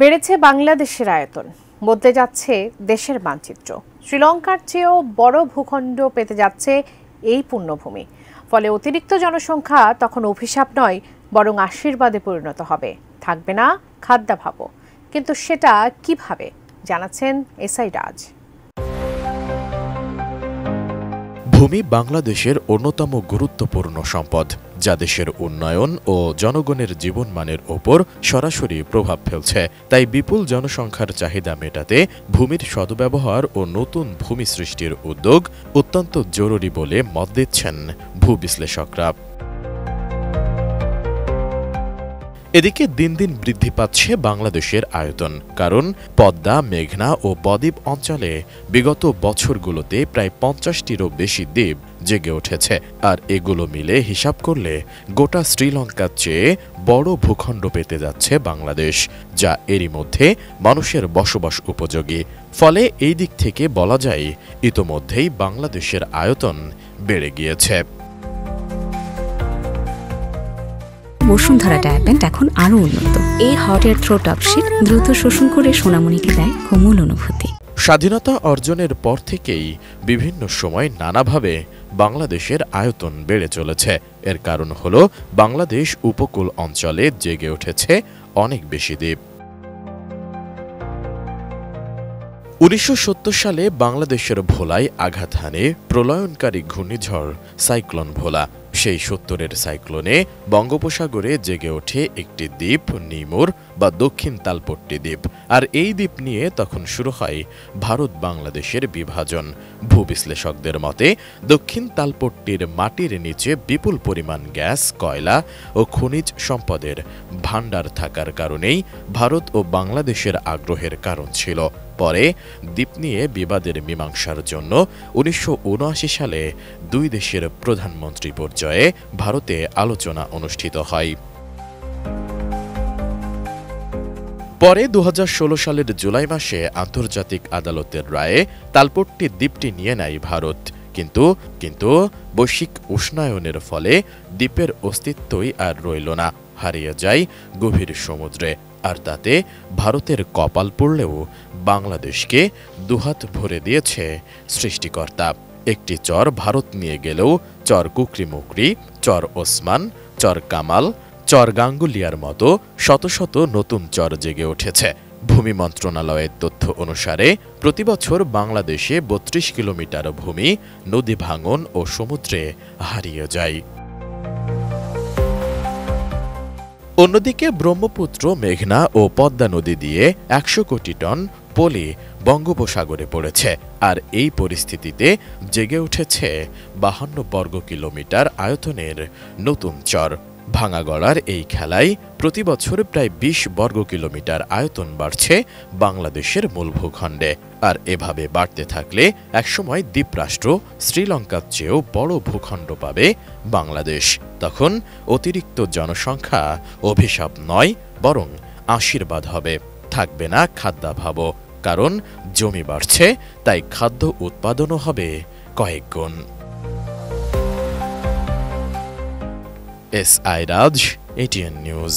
বেড়েছে বাংলাদেশের আয়তন, বদলে যাচ্ছে দেশের মানচিত্র। শ্রীলঙ্কার চেয়েও বড় ভূখণ্ড পেতে যাচ্ছে এই পুণ্যভূমি। ফলে অতিরিক্ত জনসংখ্যা তখন অভিশাপ নয়, বরং আশীর্বাদে পরিণত হবে। থাকবে না খাদ্যাভাব। কিন্তু সেটা কিভাবে, জানাচ্ছেন এসআই রাজ। ভূমি বাংলাদেশের অন্যতম গুরুত্বপূর্ণ সম্পদ, যা দেশের উন্নয়ন ও জনগণের জীবনমানের ওপর সরাসরি প্রভাব ফেলছে। তাই বিপুল জনসংখ্যার চাহিদা মেটাতে ভূমির সদ্ব্যবহার ও নতুন ভূমি সৃষ্টির উদ্যোগ অত্যন্ত জরুরি বলে মত দিচ্ছেন ভূবিশ্লেষকরা। এদিকে দিন দিন বৃদ্ধি পাচ্ছে বাংলাদেশের আয়তন, কারণ পদ্মা, মেঘনা ও বদ্বীপ অঞ্চলে বিগত বছরগুলোতে প্রায় 50টিরও বেশি দ্বীপ জেগে উঠেছে। আর এগুলো মিলে হিসাব করলে গোটা শ্রীলঙ্কার চেয়ে বড় ভূখণ্ড পেতে যাচ্ছে বাংলাদেশ, যা এরই মধ্যে মানুষের বসবাস উপযোগী। ফলে এই দিক থেকে বলা যায় ইতোমধ্যেই বাংলাদেশের আয়তন বেড়ে গিয়েছে। বসুন্ধরা ডায়াপেন্ট এখন আরো উন্নত। এই হট এয়ার থ্রো টপশিট দ্রুত শোষণ করে সোনামণিকে দেয় কোমল অনুভূতি। স্বাধীনতা অর্জনের পর থেকেই বিভিন্ন সময় নানাভাবে বাংলাদেশের আয়তন বেড়ে চলেছে। এর কারণ হলো বাংলাদেশ উপকূল অঞ্চলে জেগে উঠেছে অনেক বেশি দ্বীপ। 1970 সালে বাংলাদেশের ভোলায় আঘাত হানে প্রলয়নকারী ঘূর্ণিঝড় সাইক্লোন ভোলা। সেই 70-এর সাইক্লোনে বঙ্গোপসাগরে জেগে ওঠে একটি দ্বীপ, নিমুর বা দক্ষিণ তালপট্টি দ্বীপ। আর এই দ্বীপ নিয়ে তখন শুরু হয় ভারত বাংলাদেশের বিভাজন। ভূবিশ্লেষকদের মতে দক্ষিণ তালপট্টির মাটির নিচে বিপুল পরিমাণ গ্যাস, কয়লা ও খনিজ সম্পদের ভাণ্ডার থাকার কারণেই ভারত ও বাংলাদেশের আগ্রহের কারণ ছিল। পরে দ্বীপ নিয়ে বিবাদের মীমাংসার জন্য 1979 সালে দুই দেশের প্রধানমন্ত্রী পর্যায়ে ভারতে আলোচনা অনুষ্ঠিত হয়। পরে 2016 সালের জুলাই মাসে আন্তর্জাতিক আদালতের রায়ে তালপট্টি দ্বীপটি নিয়ে নেয় ভারত। কিন্তু বৈশ্বিক উষ্ণায়নের ফলে দ্বীপের অস্তিত্বই আর রইল না, হারিয়ে যায় গভীর সমুদ্রে। আর তাতে ভারতের কপাল পড়লেও বাংলাদেশকে দুহাত ভরে দিয়েছে সৃষ্টিকর্তা। একটি চর ভারত নিয়ে গেলেও চর কুকরিমুকরি, চর ওসমান, চর কামাল, চর গাঙ্গুলিয়ার মতো শত শত নতুন চর জেগে উঠেছে। ভূমি মন্ত্রণালয়ের তথ্য অনুসারে প্রতিবছর বাংলাদেশে 32 কিলোমিটার ভূমি নদী ভাঙন ও সমুদ্রে হারিয়ে যায়। অন্যদিকে ব্রহ্মপুত্র, মেঘনা ও পদ্মা নদী দিয়ে 100 কোটি টন পলি বঙ্গোপসাগরে পড়েছে। আর এই পরিস্থিতিতে জেগে উঠেছে 52 বর্গ কিলোমিটার আয়তনের নতুন চর। ভাঙাগড়ার এই খেলায় প্রতি বছর প্রায় 20 বর্গ কিলোমিটার আয়তন বাড়ছে বাংলাদেশের মূল ভূখণ্ডে। আর এভাবে বাড়তে থাকলে একসময় দ্বীপরাষ্ট্র শ্রীলঙ্কার চেয়েও বড় ভূখণ্ড পাবে বাংলাদেশ। তখন অতিরিক্ত জনসংখ্যা অভিশাপ নয়, বরং আশীর্বাদ হবে। থাকবে না খাদ্যাভাব, কারণ জমি বাড়ছে, তাই খাদ্য উৎপাদনও হবে কয়েক গুণ। এসআই রাজ, এটিএন নিউজ।